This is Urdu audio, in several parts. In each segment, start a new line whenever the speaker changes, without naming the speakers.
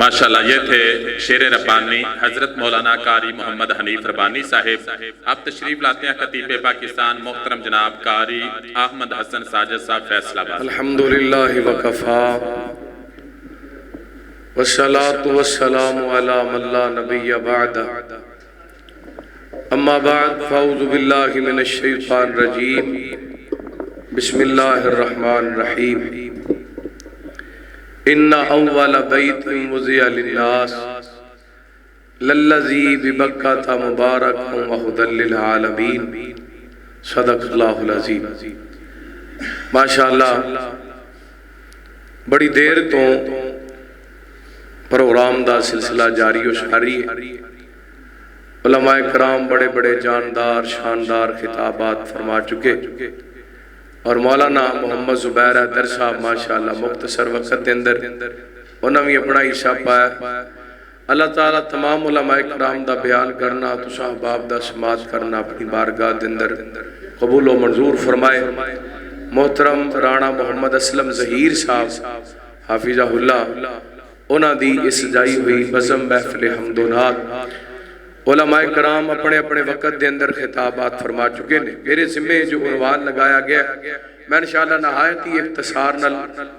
ماشاءاللہ یہ تھے شیر ربانی حضرت مولانا قاری محمد حنیف ربانی صاحب۔ اب تشریف لاتے ہیں خطیب پاکستان محترم جناب قاری احمد حسن ساجد صاحب فیصل آباد۔
الحمدللہ وکفا والصلاة والسلام علی من لا نبی بعد اما بعد فاعوذ باللہ من الشیطان الرجیم بسم اللہ الرحمن الرحیم ان اول بیت وضع للناس للذی ببکۃ مبارک وہدی للعالمین صدق اللہ العظیم۔ ماشاءاللہ بڑی دیر تو پروگرام دا سلسلہ جاری و ساری ہے۔ علماء کرام بڑے بڑے جاندار شاندار خطابات فرما چکے اور مولانا محمد زبیر حیدر صاحب ماشاءاللہ مختصر وقت دے اندر انہوں نے اپنا حصہ پایا۔ اللہ تعالیٰ تمام علماء کرام دا بیان کرنا تو صحباب دا سماعت کرنا اپنی بارگاہ دے اندر قبول و منظور فرمائے۔ محترم رانا محمد اسلم ظہیر صاحب حافظہ اللہ انہاں دی اس جائی ہوئی بزم محفل حمد و نعت علماء کرام اپنے اپنے وقت دے اندر خطابات فرما چکے نے۔ میرے ذمہ جو عنوان لگایا گیا میں انشاءاللہ نہایت ہی اختصار نال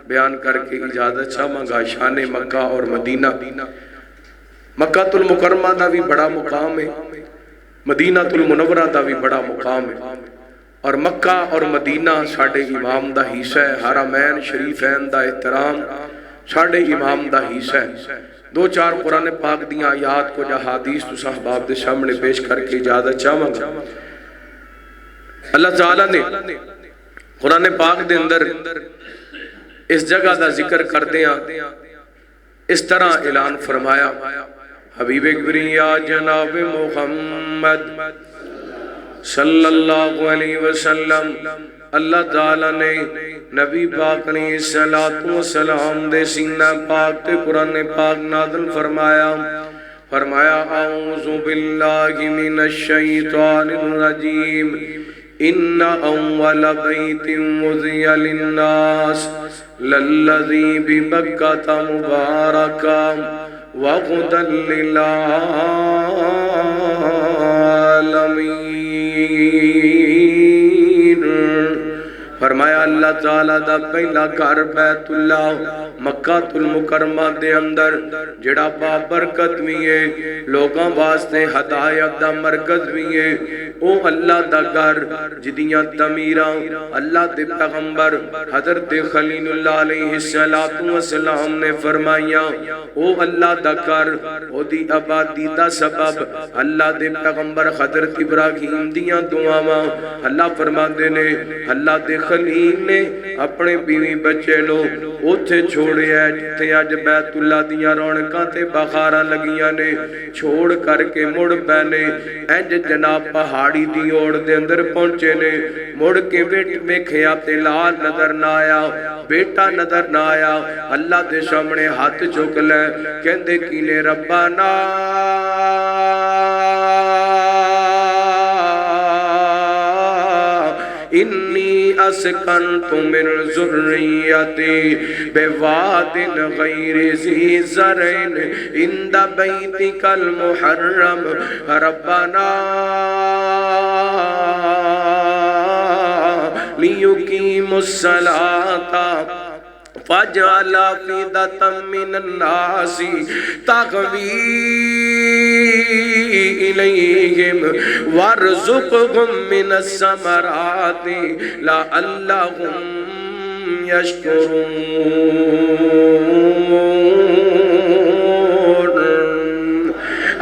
بیان کر کے اجازت چاہوں گا۔ شان مکہ اور مدینہ، مکہ المکرمہ دا بھی بڑا مقام ہے، مدینہ المنورہ دا بھی بڑا مقام ہے، اور مکہ اور مدینہ ساڑھے امام دا حصہ ہے۔ حرمین شریفین دا احترام ساڑھے امام دا حصہ ہے۔ دو چار قرآن پاک دیاں آیات کو حدیث تو صحباب دے سامنے پیش کر کے اجازت چاہوں گا۔ اللہ تعالیٰ نے قرآن پاک دے اندر اس جگہ دا ذکر کر دیاں اس طرح اعلان فرمایا، حبیب کبریا جناب محمد صلی اللہ علیہ وسلم، اللہ تعالیٰ نے نبی پاک علیہ السلام دے سینہ پاک تے قرآن پاک نازل فرمایا اعوذ باللہ من الشیطان الرجیم ان اول بیت وضع للناس للذی ببکۃ مبارکا وہدی للعالمین۔ فرمایا اللہ تعالیٰ دا پہلا گھر بیت اللہ مکہ المکرمہ دے اندر جڑا بابرکت بھی ہے، لوگاں واسطے ہدایت دا مرکز بھی ہے، او اللہ دا گھر جدیاں تمیراں اللہ دے پیغمبر حضرت خلیل اللہ علیہ السلام نے فرمائیاں، او اللہ دا گھر او دی آبادی دا سبب اللہ دے پیغمبر حضرت ابراہیم دیاں دعاواں اللہ فرماندے نے، اللہ دے خلیل نے اپنے بیوی بچے نو اوتھے چھوڑے ہے جتے آج بیت اللہ دیاں رونقاں تے بخاراں لگیاں نے، چھوڑ کر کے مڑ پینے انج جناب پہاڑی دی اوڑ دے اندر پہنچے نے، مڑ کے ویکھیا تے لال نظر نہ آیا، بیٹا نظر نہ آیا، اللہ دے سامنے ہاتھ چک لے کہندے کینے ربانا انی اسکنت من ذریتی بواد غیر ذی زرع عند بیتک المحرم ربنا لیقیموا الصلاۃ فاجعل افئدۃ من الناس تہوی الیہم وارزقہم من الثمرات لعلہم یشکرون۔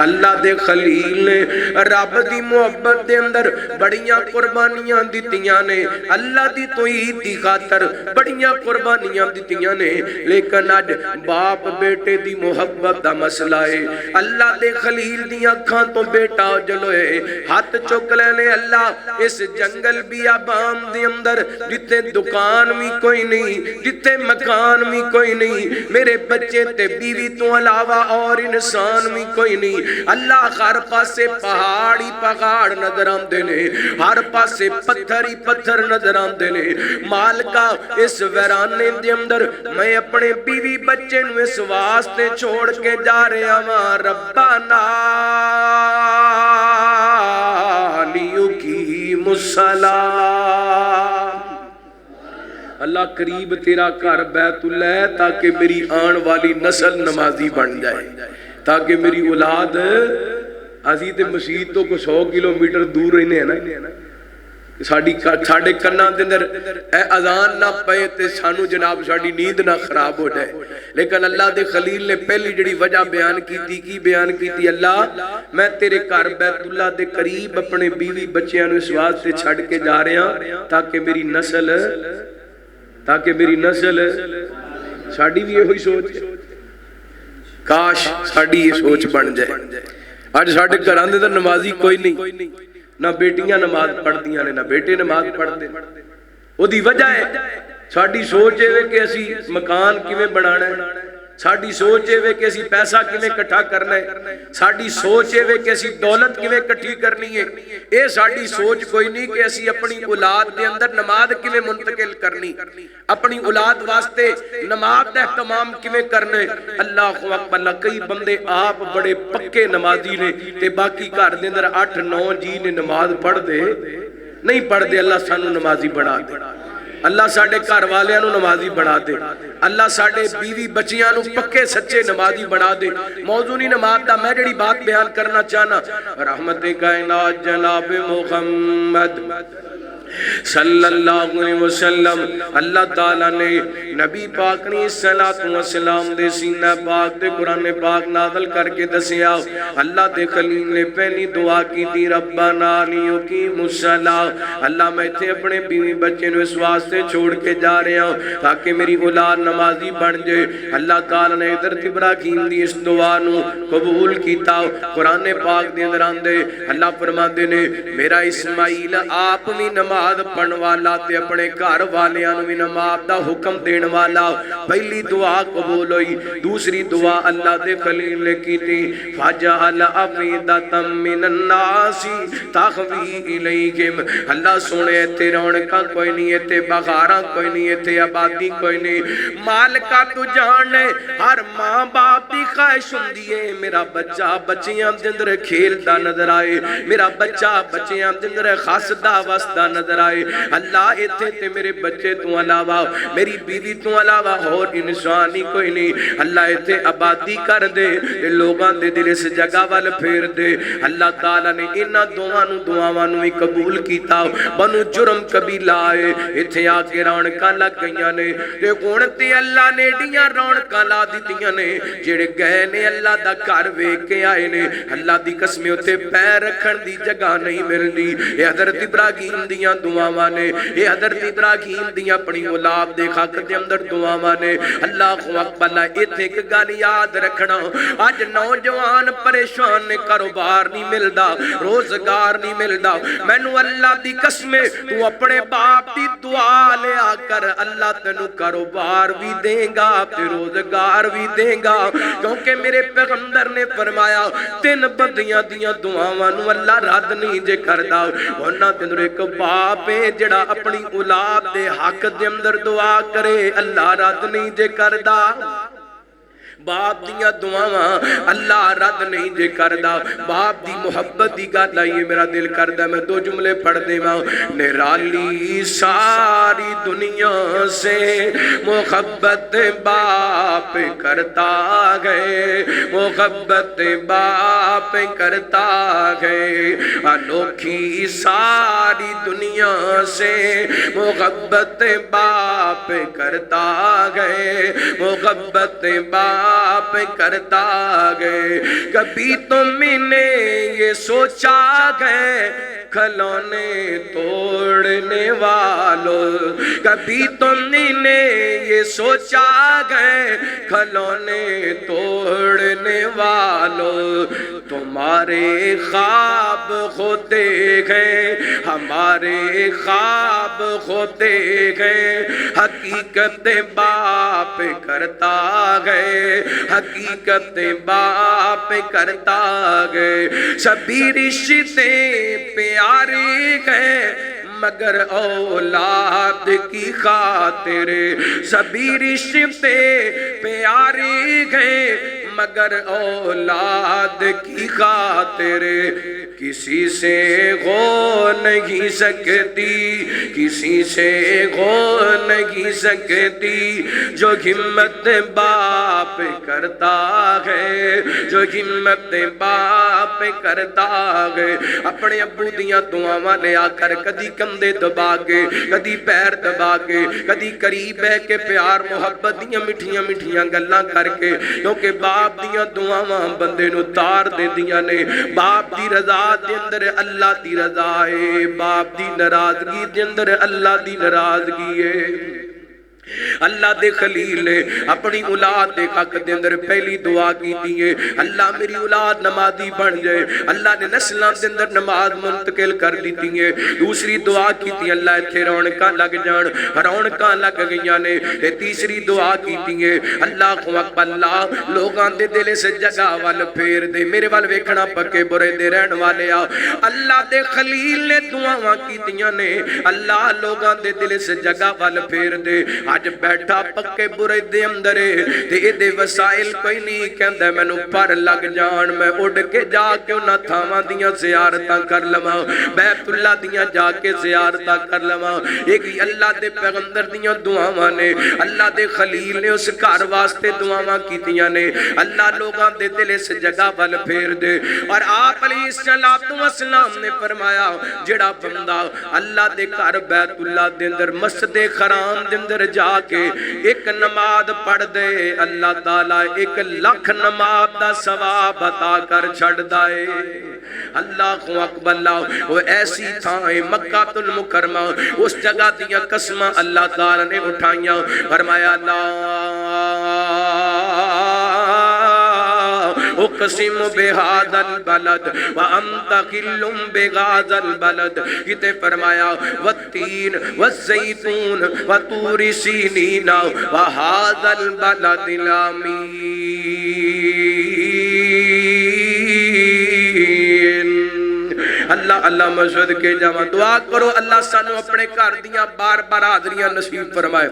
اللہ دے خلیل نے رب دی محبت دے اندر بڑیاں قربانیاں دیتیاں نے، اللہ دی توحید دی خاطر بڑیاں قربانیاں دیتیاں نے، لیکن آج باپ بیٹے دی محبت دا مسئلہ ہے۔ اللہ دے خلیل دی اکھاں تو بیٹا جلوئے ہاتھ چک لینے، اللہ اس جنگل بیابان دے اندر جتے دکان بھی کوئی نہیں، جتے مکان بھی کوئی نہیں، میرے بچے تے بیوی تو علاوہ اور انسان بھی کوئی نہیں، اللہ اللہ ہر پاسے پہاڑی پہاڑ نظر آندے نے ہر پاسے پتھر ہی پتھر نظر آندے نے مالکا اس ویرانے دے اندر میں اپنے بیوی بچے نو اس واسطے چھوڑ کے جا رہا ہاں ربنا لیقیم الصلاۃ اللہ قریب تیرا گھر بیت اللہ ہے تاکہ میری آن والی نسل نمازی بن جائے تاکہ میری اولاد عزیز مسجد تو کو 100 کلومیٹر دور رہنے ہیں نا ساڑھے کناں دے اندر اے اذان نہ پئے تے سانو جناب ساڑھی نیند نہ خراب ہو جائے لیکن اللہ دے خلیل نے پہلی جڑی وجہ بیان کی تھی اللہ میں تیرے گھر بیت اللہ دے قریب اپنے بیوی بچیاں نو اس واسطے چھڑ کے جا رہے ہیں تاکہ میری نسل ساڑھی بھی یہی سوچ کاش ساڑھی یہ سوچ بن جائے آج ساڑھے گھراں دے اندر نمازی کوئی نہیں نہ بیٹیاں نماز پڑھتی ہیں نہ بیٹے نماز پڑھتے وہ دی وجہ ہے ساڑھی سوچ ہے کہ اسی مکان کیویں بنانا ہے ساڑھی سوچ ہے کہ اسی پیسہ کیویں اکٹھا کرنا ہے ساڑھی سوچ ہے کہ اسی دولت کیویں اکٹھی کرنی ہے اے ساڑھی سوچ کوئی نہیں کہ اسی اپنی اولاد دے اندر نماز کیویں منتقل کرنی اپنی اولاد واسطے نماز دا اہتمام کیویں کرنے اللہ اکبر کئی بندے آپ بڑے پکے نمازی نے تے باقی گھر دے اندر 8-9 جی نے نماز پڑھ دے نہیں پڑھ دے اللہ سانو نمازی بنا دے اللہ ساڑھے گھر والیاں نو نمازی بنا دے اللہ ساڑھے بیوی بچیاں نو پکے سچے نمازی بنا دے موضوعی نماز دا میں جڑی بات بیان کرنا چاہنا رحمت کائنات جناب محمد صلی اللہ علیہ وسلم اللہ تعالیٰ نے نبی پاک نے السلام دے سینہ پاک دے قرآن پاک نازل کر کے دسیا اللہ دے خلیل نے پہلی دعا کی تھی ربنا لیقیم الصلاۃ اللہ میں تھے اپنے بیوی بچے نو اس واسطے چھوڑ کے جا رہا ہوں تاکہ میری اولاد نمازی بن جائے اللہ تعالیٰ نے حضرت ابراہیم دی اس دعا نو قبول کیتا قرآن پاک دے اندر آندے اللہ فرماندے نے میرا اسماعیل آپ بھی نماز پڑھن والا تے اپنے گھر والیاں نو بھی نماز دا حکم دین والا پہلی دعا قبول ہوئی دوسری دعا اللہ دے خلیل نے کی تھی فجعل افئدۃ من الناس تہوی الیہم اللہ سونے تے رونقاں کوئی نہیں تے بہاراں کوئی نہیں تے آبادی کوئی نہیں مالکا تو جانے ہر ماں باپ دی خواہش ہوندی ہے میرا بچہ بچیاں دے اندر کھیلدا نظر آئے میرا بچہ بچیاں دے اندر ہسدا وسدا نظر آئے اللہ ایتھے تے میرے بچے تو علاوہ میری بیوی تو علاوہ اور انسان ہی کوئی نہیں اللہ ایتھے آبادی کر دے لوگاں دے دل اس جگہ وال پھیر دے اللہ تعالیٰ نے انہاں دعاواں نو قبول کیتا بنو جرم قبیلہ آئے ایتھے آ کے رونقاں لگ گئیاں نے تے ہن تے اللہ نے ڈیاں رونقاں لا دتیاں نے جڑے گئے نے اللہ دا گھر ویکھ کے آئے نے اللہ دی قسم اوتے پیر رکھن دی جگہ نہیں ملدی اے حضرت ابراہیم دیاں دعاواں نے اے حضرت ابراہیم دیاں اپنی اولاد دے حق دے اندر دعاواں نے اللہ اکبر ایتھے ایک گل یاد رکھنا اج نوجوان پریشان نے کاروبار نہیں ملدا روزگار نہیں ملدا مینوں اللہ دی قسم تو اپنے باپ دی دعا لیا کر اللہ تینوں کاروبار بھی دے گا تے روزگار بھی دے گا کیونکہ میرے پیغمبر نے فرمایا 3 بندیاں دیاں دعاواں نو اللہ رد نہیں جے کردا انہاں تے ایک باپ ہے جڑا اپنی اولاد دے حق دے اندر دعا کرے اللہ رد نہیں جے کردا باپ دیاں دعاواں اللہ رد نہیں جے کردا باپ دی محبت دی گل آئی میرا دل کردا میں 2 جملے پڑھ دیواں نرالی ساری دنیا سے محبت باپ کرتا گئے محبت باپ کرتا گئے انوکھی ساری دنیا سے محبت باپ کرتا گئے محبت باپ کرتا گئے کبھی تم نے یہ سوچا گئے کھلونے توڑنے والوں، کبھی تم نے یہ سوچا گئے کھلونے توڑنے والوں، تمہارے خواب ہوتے گئے ہمارے خواب ہوتے گئے، حقیقت باپ کرتا گئے حقیقت باپ کرتا گئے، سبھی رشتے پیارے گئے مگر اولاد کی خاطر، سبھی رشتے پیارے گئے مگر اولاد کی خاطر، کسی سے ہو نہیں سکتی کسی سے ہو نہیں سکتی، جو ہمت باپ کرتا ہے جو ہمت باپ کرتا ہے۔ اپنے ابو دیاں دعاواں لے آ کر کدی کندھے دبا کے کدی پیر دبا کے کدی قریب ہے کہ پیار محبت دیاں مٹھیاں مٹھیاں گلاں کر کے، کیونکہ باپ دیاں دعاواں بندے نو تار دے دیاں نے۔ باپ دی رضا دے اندر اللہ دی رضا ہے، باپ دی ناراضگی دے اندر اللہ دی ناراضگی ہے۔ اللہ دے خلیل نے اپنی اولاد دے حق دے اندر پہلی دعا کی ہے، اللہ میری اولاد نمازی بن جائے، اللہ نے نسلاں دے اندر نماز منتقل کر دیتی ہے۔ دوسری دعا کی تھی اللہ اتھے رونقاں لگ جان، رونقاں لگ گئیاں نے۔ تیسری دعا کی ہے اللہ اکبر، اللہ لوگاں دے دل سے جگہ وال پھیر دے، میرے وال ویکھنا پکے برے دے رہن والے آ۔ اللہ دے خلیل نے دعاواں کیتیاں نے، اللہ لوگاں دے دل سے جگہ وال پھیر دے۔ آج بیٹھا پکے برے دے اندر تے اے دے وسائل کوئی نہیں کہندہ مینوں پر لگ جان، میں اڑ کے جا کے انہاں تھاواں دیاں زیارتاں کر لواں، بیت اللہ دیاں جا کے زیارتاں کر لواں۔ ایک اللہ دے پیغمبر دیاں دعاواں نے، اللہ دے خلیل نے اس گھر واسطے دعاواں کیتیاں نے، اللہ لوگاں دے دل سے جگہ ول پھیر دے۔ اور آپ علیہ السلام نے فرمایا جڑا بندہ اللہ دے گھر بیت اللہ دے اندر مسجد حرام دے اندر جا کے ایک نماز پڑھ دے، اللہ تعالیٰ 1,00,000 نماز دا ثواب عطا کر چھڑ دائے۔ اللہ اکبر، اللہ وہ ایسی تھائیں مکہ المکرمہ، اس جگہ دیاں قسمہ اللہ تعالیٰ نے اٹھائیاں، فرمایا لا اقسم بہذا البلد وانت حل بہذا البلد، کتے فرمایا والتین والزیتون وطور سینین وہذا البلد الامین۔ اللہ اللہ مسجد کے جامع دعا کرو اللہ سانو اپنے گھر دیاں بار بار حاضریاں نصیب فرمائے،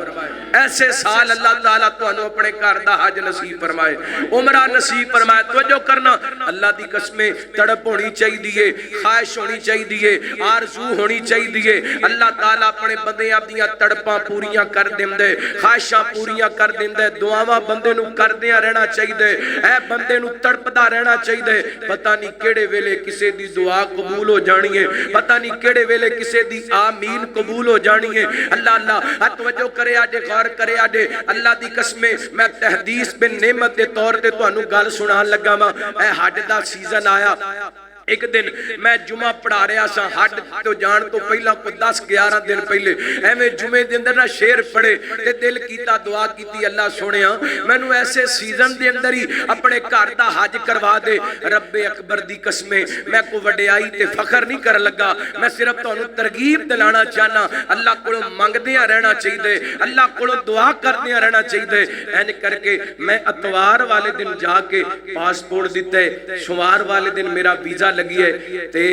ایسے سال اللہ تعالیٰ تو انہوں اپنے گھر دا حج نصیب فرمائے، عمرہ نصیب فرمائے۔ توجہ کرنا، اللہ دی قسمیں تڑپ ہونی چاہی دیئے، خواہش ہونی چاہی دیئے، آرزو ہونی چاہی دیئے۔ اللہ تعالیٰ اپنے بندے آپ دیاں تڑپاں پوریاں کر دیں دے، خواہشاں پوریاں کر دیں دے، دعاواں بندے نو کر دیاں رہنا چاہی دے، اے بندے نو تڑپ دا رہنا چاہی دے۔ پتہ نہیں کیڑے ویلے کسے دی دعا قبول ہو جانی ہے، پتہ نہیں کیڑے ویلے کسے دی آمین قبول ہو جانی ہے۔ اللہ اللہ توجہ کرے آجے، غور کرے آجے، اللہ دی قسمیں میں تحدیث بن نعمت دے طور تے تو انہوں گال سنان لگا ماں۔ اے حج دا سیزن آیا، ایک دن میں جمعہ پڑھا رہا سا، حج تو جان تو پہلا کو 10-11 دن پہلے ایویں جمعے دے اندر نہ شیر پڑھے تے دل کیتا دعا کیتی اللہ سونیا مینوں ایسے سیزن دے اندر ہی اپنے گھر دا حج کروا دے۔ رب اکبر دی قسمیں میں کو وڈیائی تے فخر نہیں کر لگا، میں صرف تانوں ترغیب دلانا چاہنا، اللہ کولوں منگدیاں رہنا چاہیے، اللہ کولوں دعا کردیاں رہنا چاہیے۔ این کر کے میں اتوار والے دن جا کے پاسپورٹ دیتا ہے، سوار والے دن میرا ویزا لگی ہے تے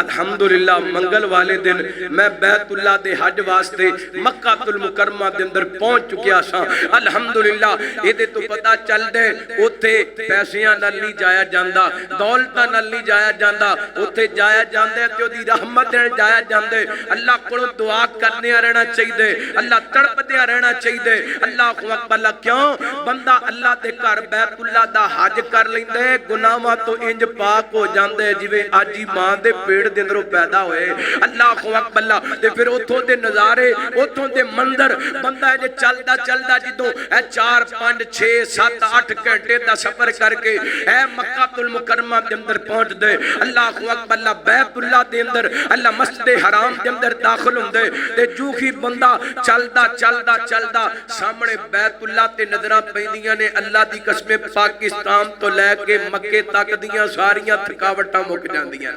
الحمدللہ منگل والے دن میں بیت اللہ دے حج واسطے مکہ المکرمہ دے اندر پہنچ چکیا سا۔ الحمدللہ یہ دے تو پتا چل دے اوتھے پیسیاں نال نہیں جایا جاندہ، دولتاں نال نہیں جایا جاندہ، اوتھے جایا جاندے کہ دی رحمت نال جایا جاندے۔ اللہ کولوں دعا کرنے رہنا چاہیے، اللہ تڑپدے رہنا چاہیے۔ اللہ اکبر، کیوں بندہ اللہ دے گھر بیت اللہ دا حج کر لیندے گناہاں تو انج پاک ہو ہو جاندے جویں اج ہی ماں دے پیڑ دے اندروں پیدا ہوئے اللہ اکبر تے پھر اتھوں دے نظارے اتھوں دے منظر بندہ ہے چلدا چلدا جدوں اے 4 5 6 7 8 گھنٹے دا سفر کر کے اے مکہ المکرمہ دے اندر پہنچ دے اللہ اکبر اللہ بیت اللہ دے اندر اللہ مسجد حرام دے اندر داخل ہوندے تے جو ہی بندہ چلدا چلدا چلدا سامنے بیت اللہ تے نظراں پیندیاں نے اللہ دی قسم پاکستان تو لے کے مکے تک دیاں ساریاں تھکاوٹاں مک جاندیاں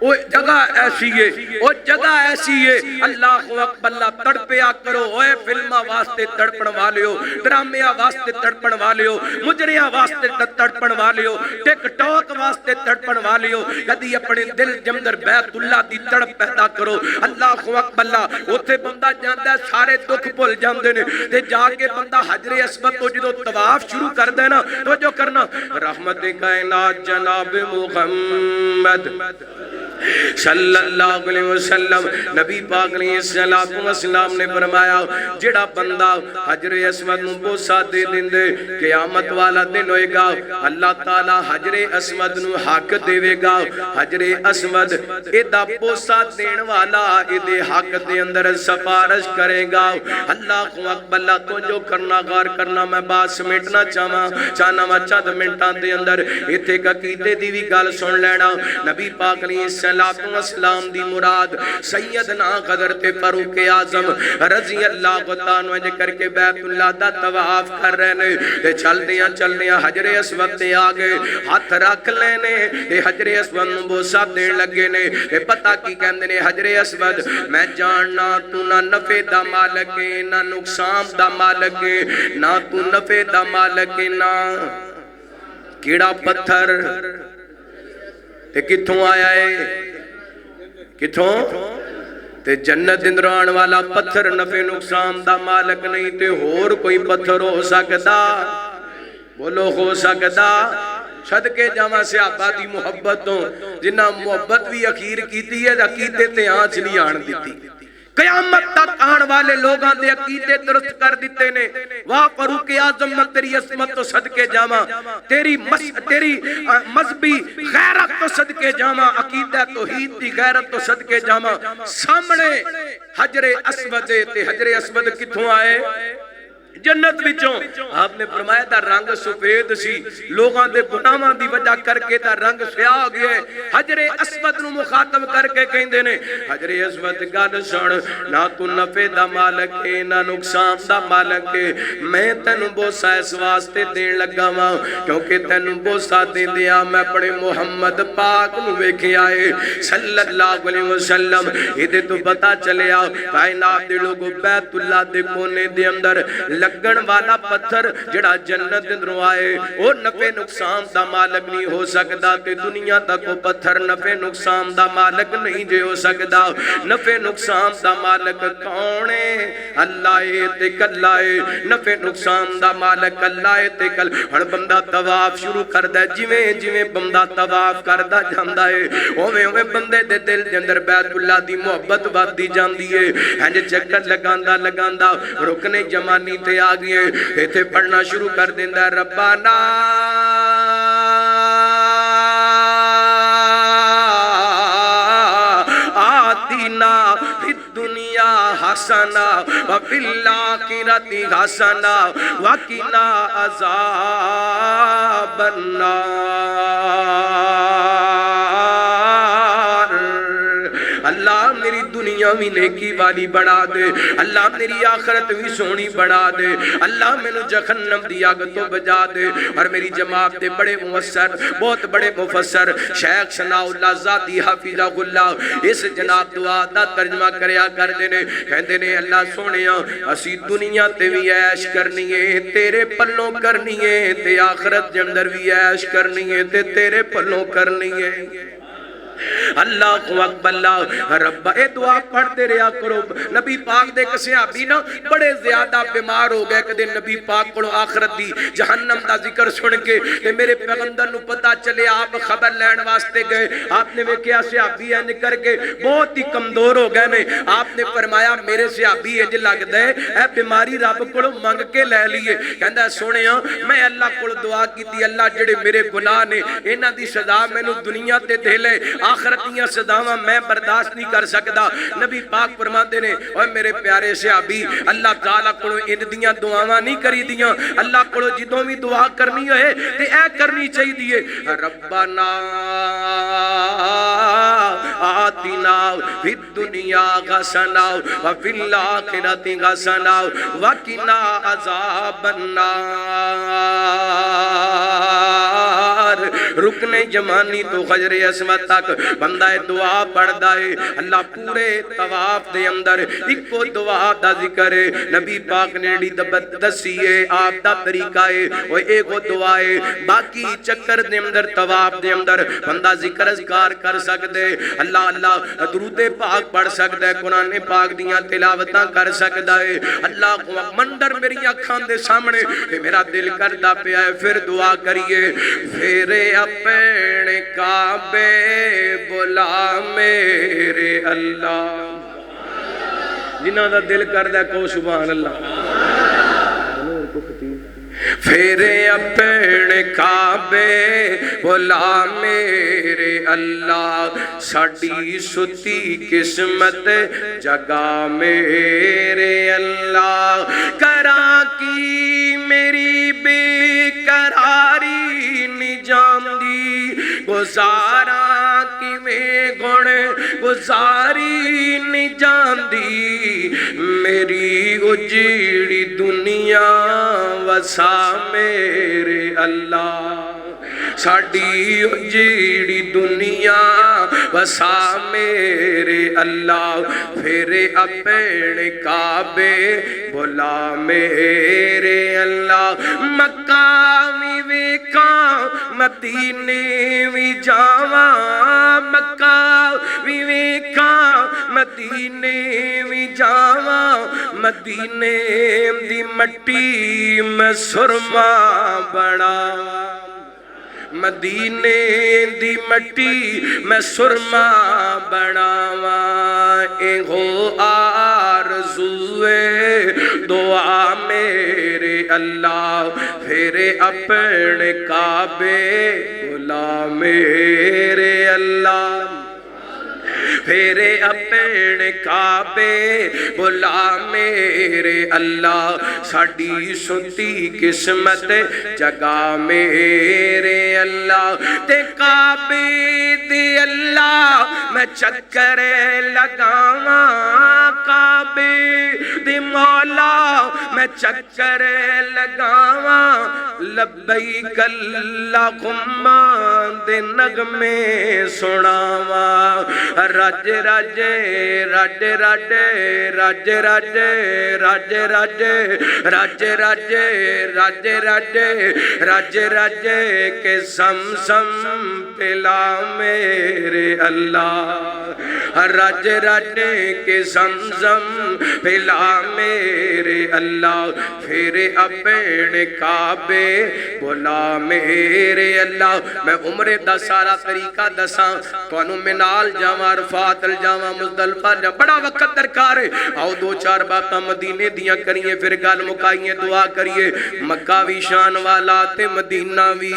وہ جگہ ایسی ہے وہ جگہ ایسی ہے اللہ اکبر اللہ تڑپیا کرو اوے فلمہ واسطے تڑپن والے ہو ڈرامیا واسطے تڑپن والے ہو مجریاں واسطے تڑپن والے ہو ٹک ٹاک واسطے تڑپن والے ہو کدی اپنے دل جمدر بیت اللہ دی تڑپ پیدا کرو اللہ اکبر اللہ اوتھے بندہ جاندا ہے سارے دکھ بھول جاندے نے تے جا کے بندہ حجر اسود تو جدوں طواف شروع کر دے نا تو جو کرنا رحمت کائنات جناب محمد صلی اللہ علیہ وسلم نبی پاک علیہ السلام نے فرمایا جڑا بندہ حجر اسود نو بوسا دے دیندے قیامت والا دن ہوئے گا اللہ تعالی حجر اسود نو حق دے گا حجر اسود ایدہ بوسا دین والا ایدے حق دے اندر سفارش کرے گا اللہ اکبر اللہ تو جو کرنا غار کرنا میں بات سمیٹنا چاہنا میں چند منٹان دے اندر ایتھے کا قیدے دیوی گال سن لینا نبی پاک علیہ السلام دی مراد سیدنا حضرت فاروق اعظم رضی اللہ عنہ جے کر کے بیت اللہ دا طواف کر رہے نے تے چل دیاں حجر اسود تے آگے ہاتھ رکھ لینے تے حجر اسود نو بوسا دین لگے نے تے پتہ کی کہندے نے حجر اسود میں جاننا تو نہ نفع دا مالک ہے نہ نقصان دا مالک ہے نہ تو نفع دا مالک ہے نہ کیڑا پتھر تے کتھوں آیا ہے کتھوں تے جنت اندران والا پتھر نفع نقصان دا مالک نہیں تے اور کوئی پتھر ہو سکتا بولو ہو سکتا صدقے جامع صحابہ دی محبت ہوں جنہ محبت بھی اخیر کیتی ہے عقیدے تے آنچ نہیں آن دیتی قیامت تک آن والے لوگاں دے عقیدے درست کر دیتے نے واہ فاروق اعظم میں تیری عظمت تو صدقے جامع تیری مذہبی غیرت تو صدقے جامع عقیدہ توحید دی غیرت تو صدقے جامع سامنے حجر اسود تے حجر اسود کتھوں آئے جنت وچوں آپ نے فرمایا دا رنگ سفید سی لوگاں دے گناہاں دی وجہ کر کے دا رنگ سیاہ ہو گیا حجر اسود نو مخاطب کر کے کہندے نے حجر اسود گل سن نہ تو نفع دا مالک ہے نہ نقصان دا مالک ہے میں تینوں بوسا اس واسطے دین لگا وا کیونکہ تینوں بوسا دیندیاں میں اپنے محمد پاک نو ویکھیا اے صلی اللہ علیہ وسلم ایدے تو پتہ چلیا کائنات دے لوگوں بیت اللہ دے کونے دے اندر لگن والا پتھر جڑا جنت اندروں آئے وہ نفع نقصان دا مالک نہیں ہو سکتا تے دنیا تک وہ پتھر نفع نقصان دا مالک نہیں جے ہو سکتا نفع نقصان دا مالک کون ہے اللہ تے کلا ہے نفع نقصان دا مالک اللہ تے کل ہن بندہ طواف شروع کردا ہے جویں بندہ طواف کردا جاندا ہے اوویں بندے دے دل دے اندر بیت اللہ دی محبت ودی جاندی ہے ہن چکر لگاندا رکنے جمانی تے آگئے ایتھے پڑھنا شروع کر دیندہ ہے ربانا آتینا فی الدنیا حسنا وفی الآخرت حسنا وقنا عذاب النار اللہ میری دنیا بھی نیکی والی بڑھا دے اللہ میری آخرت بھی سونی بڑھا دے اللہ میں نو جہنم دی آگ تو بجا دے اور میری جماعت دے بڑے مفسر بہت بڑے مفسر شیخ ثناء اللہ ذاتی حافظہ اللہ اس جناب دعا دا ترجمہ کریا کر دینے کہندے نے اللہ سونیاں اسی دنیا تے بھی عیش کرنی ہے تیرے پلوں کرنی ہے تے آخرت جندر بھی عیش کرنی ہے تے تیرے پلوں کرنی ہے اللہ اکبر اللہ رب اے دعا پڑھتے رہا کرو. نبی پاک دے کسے صحابی نا بڑے زیادہ بیمار ہو گئے. کدے نبی پاک کو آخرت دی جہنم دا ذکر سن کے تے میرے پیغمبر نو پتا چلے آپ خبر لین واسطے گئے. آپ نے ویکھیا صحابی انج کر کے بہت ہی کمزور ہو گئے نے. آپ نے فرمایا میرے صحابی انج لگدا ہے اے بیماری رب کولوں منگ کے لے لیے. کہندا سونیا میں اللہ کول دعا کیتی اللہ جڑے میرے گناہ نے انہاں دی سزا مینوں دنیا تے دے لے, آخرت دیاں سزاواں میں برداشت نہیں کر سکدا. نبی پاک فرماندے نے اوے میرے پیارے صحابی اللہ تعالیٰ کولوں ان دیاں دعاواں نہیں کری دیاں. اللہ کولوں جدوں بھی دعا کرنی ہوئے تے اے کرنی چاہیے ربنا آتنا فی الدنیا حسنہ وفی الآخرۃ حسنہ وقنا عذاب النار. رکن جمانی تو حجر اسود تک بندہ دعا پڑھدا ہے. اللہ پورے طواف دے اندر ایکو دعا دا ذکر ہے. نبی پاک نے دسی ہے آپ دا طریقہ ہے وہ ایکو دعا ہے. باقی چکر دے اندر طواف دے اندر بندہ ذکر اذکار کر سکدے, اللہ اللہ درود پاک پڑھ سکدا ہے, قرآن پاک دیاں تلاوتاں کر سکدا ہے. اللہ منظر میری اکھاں دے سامنے میرا دل کردا پیا ہے. پھر دعا کریے پھر اپنے کعبے بلا میرے اللہ. جنہاں دا دل کردا کو سبحان اللہ. پھر اپنے کعبے بلا میرے اللہ ساڈی ستی قسمت جگا میرے اللہ. کراں کی میری بے قراری نہیں جاندی گزارا کی میں گن گزاری نہیں جاندی میری اجڑی دنیا وسا میرے اللہ. ساڈی اجڑی دنیا وسا میرے اللہ. پھر اپنے کعبے بلا میرے اللہ. مکہ وی ویکھاں مدینے وی جاواں مکہ وی ویکھاں مدینے وی جاواں مدینے دی مٹی میں سرما بناواں مدینے دی مٹی میں سرما بناواں. ایہو آرزو دعا میرے اللہ. پھر اپنے کعبے بلا میرے اللہ. پھر اپنے کعبے بلا میرے اللہ. ساڈی ستی قسمت جگا میرے اللہ. تے کعبے دے اللہ میں چکر لگاواں کعبے دے مولا میں چکر لگاواں. لبیک اللہم دے نغمے سناواں. رج رج رج رج رج رج رج رج رج رج رج رج رج رج کے سم پلا میرے اللہ. رج رج کے سم پلا میرے اللہ. پھر اپنے کعبے بلا میرے اللہ. میں عمرے دا سارا طریقہ دساں تانوں منال جاواں عرفات جاواں مزدلفہ جا بڑا وقت درکار ہے. آؤ دو چار باتاں مدینے دیاں کریے پھر گل مکائیے دعا کریے. مکہ بھی شان والا تے مدینہ بھی.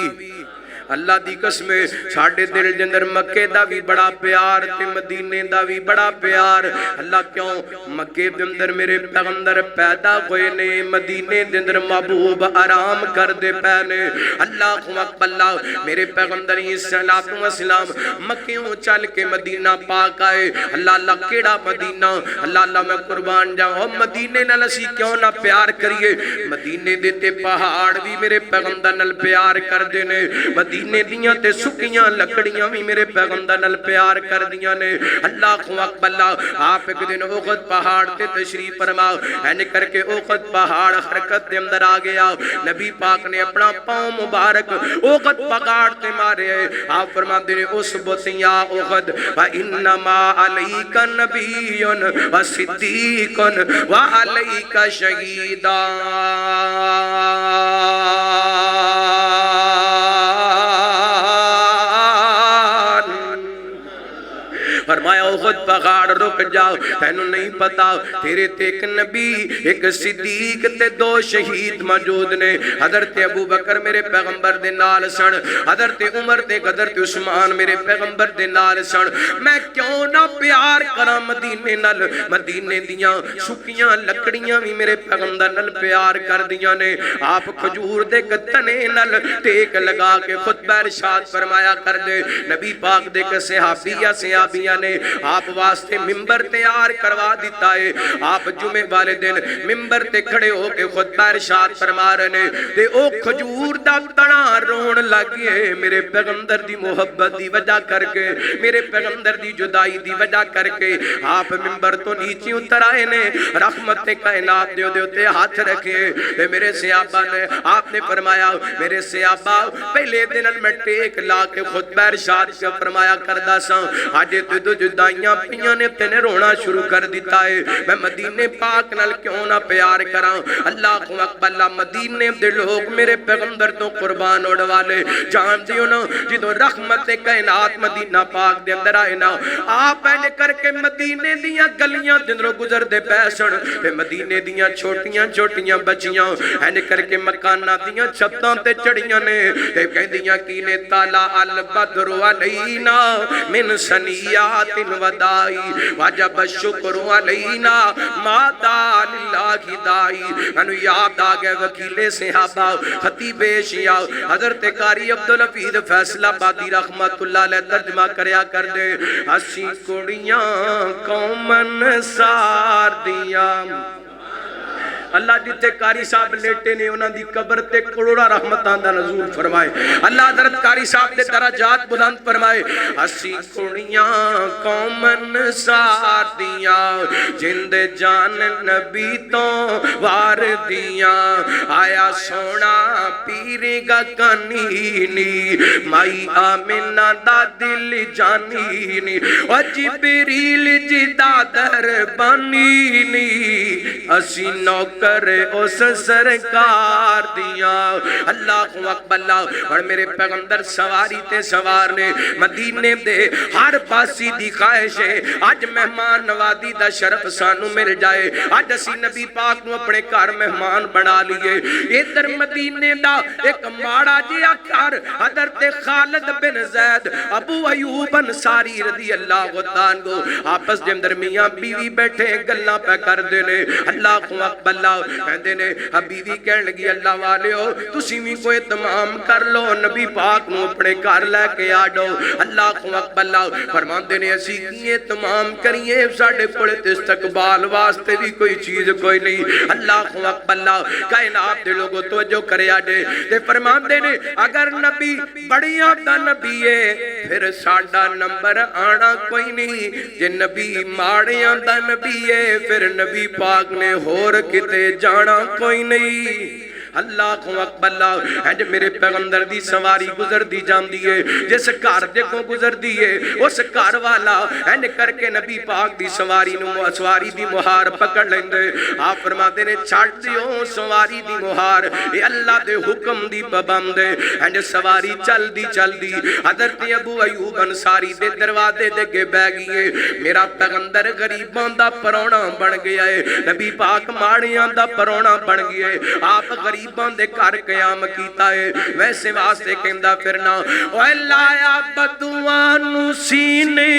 اللہ دی قسم ساڈے دل دے اندر مکے دا بھی بڑا پیار تے مدینے دا بھی بڑا پیار. اللہ کیوں مکے دے اندر میرے پیغمبر پیدا ہوئے نے مدینے دے اندر محبوب آرام کر دے پے نے. اللہ اکبر اللہ. میرے پیغمبر صلوات و سلام مکیوں چل کے مدینہ پاک آئے. اللہ اللہ کیڑا مدینہ. اللہ اللہ میں قربان جاؤں مدینے نال اسی کیوں نہ پیار کریے. مدینے دے تے پہاڑ بھی میرے پیغمبر نال پیار کر دے نے. مدینے مدینے دیاں تے سکیاں لکڑیاں بھی میرے پیغمبر نال پیار کر دیاں نے اللہ اکبر اللہ آپ ایک دن احد پہاڑ تے تشریف فرماؤ اینے کر کے احد پہاڑ حرکت دے اندر آ گیا نبی پاک نے اپنا پاؤں مبارک احد پہاڑ تے مارے آپ فرماتے ہیں اس بوتیا احد وَإِنَّمَا عَلَيْكَ نَبِيٌّ وَصِدِّيقٌ وَعَلَيْكَ شَهِيدًا فرمایا احد پہاڑ رک جاؤ تینوں نہیں پتا تیرے تے ایک نبی ایک صدیق تے دو شہید موجود نے حضرت ابو بکر میرے پیغمبر دے نال سن حضرت عمر تے حضرت عثمان میرے پیغمبر دے نال سن میں کیوں نہ پیار کراں مدینے نال مدینے دیاں سکیاں لکڑیاں بھی میرے پیغمبر نال پیار کر دیاں نے آپ کھجور دے تنے نال ٹیک لگا کے خطبہ ارشاد فرمایا کر دے نبی پاک دے کہ صحابیہ نے آپ واسطے ممبر تیار کروا دیتا ہے آپ جمعے والے دن ممبر تے کھڑے ہو کے خطبہ ارشاد فرما رہے تے او کھجور دا تنا رون لگے میرے پیغمبر دی محبت دی وجہ کر کے میرے پیغمبر دی جدائی دی وجہ کر کے آپ ممبر تو نیچے اتر آئے نے رحمت کائنات دے تے ہاتھ رکھے تے میرے صحابہ نے آپ نے فرمایا میرے صحابہ پہلے دن میں ٹیک لا کے خطبہ ارشاد سے فرمایا کردہ سا آجے تو جدائیاں پیاں نے تینے رونا شروع کر دیتا ہے میں مدینے پاک نال کیوں نہ پیار کراں اللہ اکبر اللہ مدینے دے لوگ میرے پیغمبر تو قربان اڑ والے جان دیو نا جدو رحمت کائنات مدینہ پاک دے اندر آئے نا آپ اینے کر کے مدینے دیاں گلیاں دنوں گزر دے پیسن تے مدینے دیاں چھوٹیاں چھوٹیاں بچیاں اینے کر کے مکانہ دیاں چھتاں تے چڑیاں نے تے کہہ دیاں کینے تالا البدر علینا من سنیات ودائی واجب الشکر علینا مادا للہ دائی انو یاد آگئے وکیل صحابہ خطیب شیعہ حضرت قاری عبدالحفیظ فیصلہ بادی رحمت اللہ علیہ ترجمہ کریا کر دے اسی کڑیاں قومن سار دیاں اللہ جتے قاری صاحب لیٹے نے انہاں دی قبر تے کروڑا رحمتاں دا نزول فرمائے اللہ حضرت قاری صاحب دے درجات بلند فرمائے اسی کڑیاں قومن سار دیاں جند جان نبی تو وار دیاں آیا سونا پیری گا کنینی مائی آمنہ دا دل جانینی و جبریل جی دادر بانینی اسی نوک کرے اس سرکار دیا اللہ اکبر اللہ اور میرے پیغمبر سواری تے سوار نے مدینے دے ہر پاسی دی خواہش ہے آج مہمان نوازی دا شرف سانو مل جائے آج اسی نبی پاک نو اپنے گھر مہمان بنا لیے ادھر مدینے دا ایک ماڑا جیا گھر حضرت خالد بن زید ابو ایوب انصاری رضی اللہ عنہ آپس دے اندر میاں بیوی بیٹھے گلاں پہ کر دینے اللہ اکبر اللہ کہندے نے حبیبی کہن لگی اللہ والے ہو تسی بھی کوئی تمام کر لو نبی پاک نو اپنے گھر لے کے آڈو اللہ اکبر اللہ فرماندے نے اسی کیے تمام کریے ساڑھے پڑے استقبال واسطے بھی کوئی چیز کوئی نہیں اللہ اکبر اللہ کائنات دے لوگوں توجہ کرے آڈے تے فرماندے نے اگر نبی بڑیاں دا نبی ہے پھر ساڑھا نمبر آنا کوئی نہیں جے نبی ماڑیاں دا نبی ہے پھر نبی پاک نے ہور کتے جانا کوئی نہیں اللہ اکبر اللہ ہے جو میرے پیغمبر دی سواری گزر دی جان دیئے جس کار دے کو گزر دیئے اس کار والا ہے کر کے نبی پاک دی سواری دی مہار پکڑ لیندے آپ فرماتے نے چھاٹ دیو سواری دی مہار اے اللہ دے حکم دی پابند ہے جو سواری چل دی حضرت ابو ایوب انصاری دے دروازے دے کے بہ گئے میرا پیغمبر غریباں دا پرونا بن گیا ہے نبی پاک ماڑیاں دا پرونا بن گیا ہے آپ غریباں دے گھر قیام کیتا ہے ویسے واسطے کہندا پھرنا اوے لایا بدوانو سینے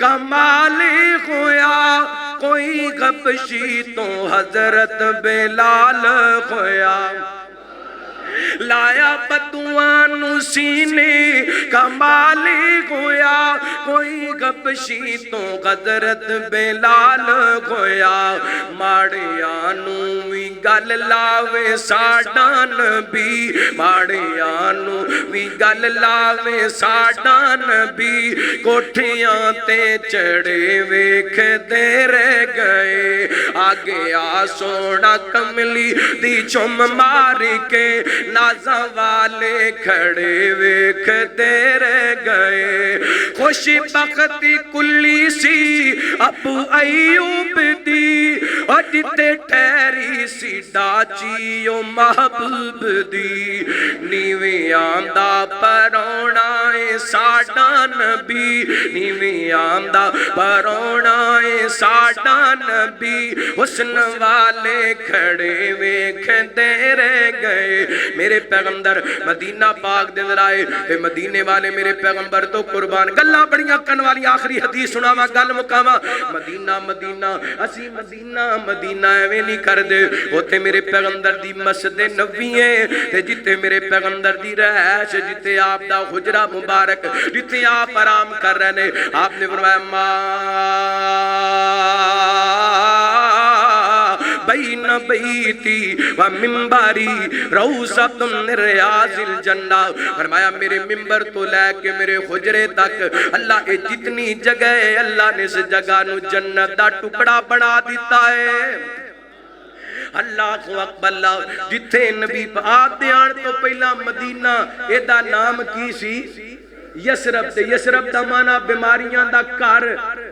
کمال ہویا کوئی غبشی تو حضرت بلال ہویا لایا بدوانو سینے کا مالک ہویا کوئی گپشی تو حضرت بلال ہویا ماڑیاں نو وی گل لاوے ساڈا نبی ماڑیاں نو وی گل لاوے ساڈا نبی کوٹھیاں تے چڑھے ویکھ دے رہ گئے آگے آ سونا کملی دی چم مار کے نازاں والے کھڑے ویکھ دے رہ گئے خوش بختی کلی سی ابو ایوب دی اور جتے ٹھہری سی ڈاچی او محبوب دی نیویں آمدہ پرونا اے ساڈا نبی نیویں آمدہ پرونا اے ساڈا نبی حسن والے کھڑے ویکھ دے رہ گئے میرے پیغمبر مدینہ پاک دے ذرائے اے مدینے والے میرے پیغمبر تو قربان گلہ بڑیاں کن والی آخری حدیث سناوا گل مکاوا مدینہ مدینہ اسی مدینہ مدینہ ایویں نہیں کر دے ہوتے میرے پیغمبر دی مسجد نبوی ہے تے جتے میرے پیغمبر دی رہائش جتے آپ دا حجرہ مبارک جتے آپ آرام کر رہے نے آپ نے فرمایا بین بیتی و ممباری روضۃ من ریاض الجنہ فرمایا میرے ممبر تو لے کے میرے حجرے تک اللہ اے جتنی جگہ ہے اللہ نے اس جگہ نو جنت دا ٹکڑا بنا دیتا ہے اللہ اکبر اللہ جتھے نبی پاک دے آن تو پہلا مدینہ اے دا نام کی سی یسرب تے یسرب دا مانا بیماریاں دا کار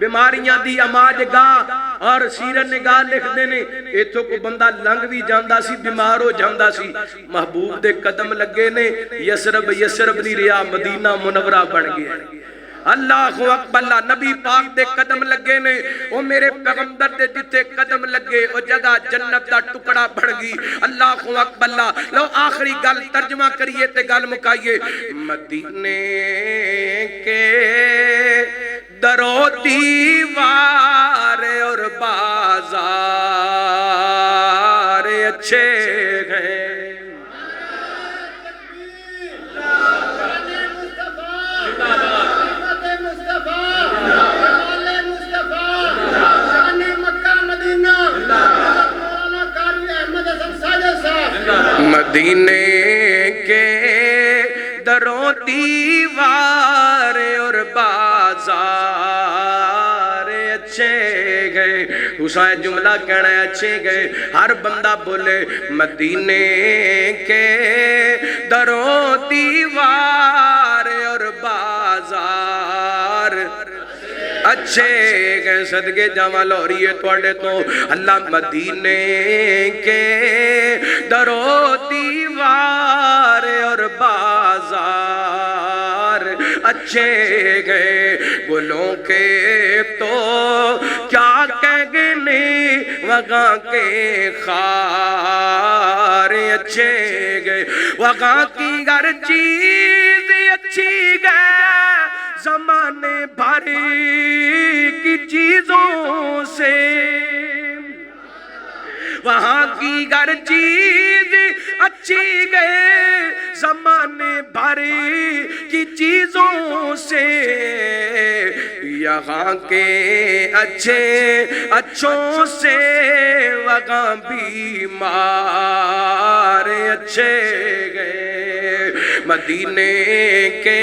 بیماریاں دی اماج گاہ اور سیرت نگاہ لکھ دینے ایتھو کو بندہ لنگ بھی جاندہ سی بیمار ہو جاندہ سی محبوب دے قدم لگے نے یسرب یسرب نہیں رہا مدینہ منورہ بن گیا اللہ اکبر اللہ نبی پاک دے قدم لگے نے او میرے پیغمبر دے جتے قدم لگے او جگہ جنت دا ٹکڑا بڑھ گئی اللہ اکبر اللہ لو آخری گل ترجمہ کریے تے گل مکائیے مدینے کے درو دیوار اور بازار اچھے ہیں مدینے کے دروں دیوار اور بازار اچھے گئے حسین جملہ کہنا ہے اچھے گئے ہر بندہ بولے مدینے کے دروں دیوار اور بازار اچھے گئے صدقے جمال اور یہ توڑے تو اللہ مدینے کے درو دیوار اور بازار اچھے گئے گلوں کے تو کیا کہنے وگاں کے خار اچھے گئے وگاں کی ہر چیز اچھی گئے زمانے بھر کی چیزوں سے وہاں کی ہر چیز اچھی گئے زمانے بھر کی چیزوں سے یہاں کے اچھے اچھوں سے وہاں بیمار اچھے گئے مدینے کے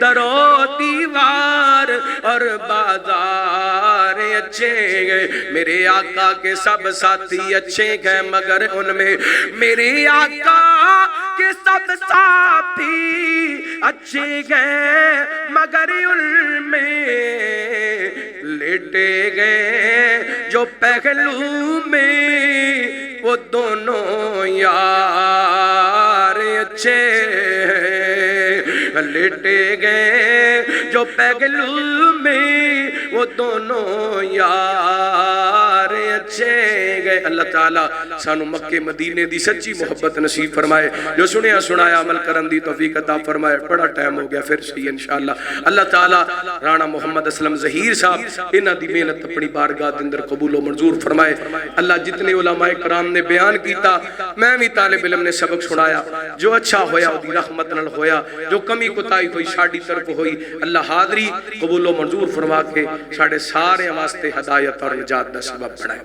درو دیوار اور بازار اچھے گئے میرے آقا کے سب ساتھی اچھے گئے مگر ان میں میرے آقا کے سب ساتھی اچھے گئے مگر ان میں لیٹے گئے جو پہلو میں وہ دونوں یار اچھے لیٹے گئے جو پہلو میں وہ دونوں یار اچھے گئے۔ اللہ تعالیٰ سانو مکہ مدینے دی سچی محبت نصیب فرمائے، جو سنیا سنایا عمل کرن دی توفیق عطا فرمائے۔ بڑا ٹائم ہو گیا، پھر صحیح انشاءاللہ۔ اللہ تعالیٰ رانا محمد اسلم ظہیر صاحب انہاں دی محنت اپنی بارگاہ دے اندر قبول و منظور فرمائے۔ اللہ جتنے علماء کرام نے بیان کیتا، میں بھی طالب علم نے سبق سنایا، جو اچھا ہویا وہ دی رحمت نال ہویا، جو کمی کوتاہی ہوئی ساڈی طرف ہوئی، اللہ حاضری قبول و منظور فرما کے ساڈے سارے واسطے ہدایت اور نجات دا سبب بنائے۔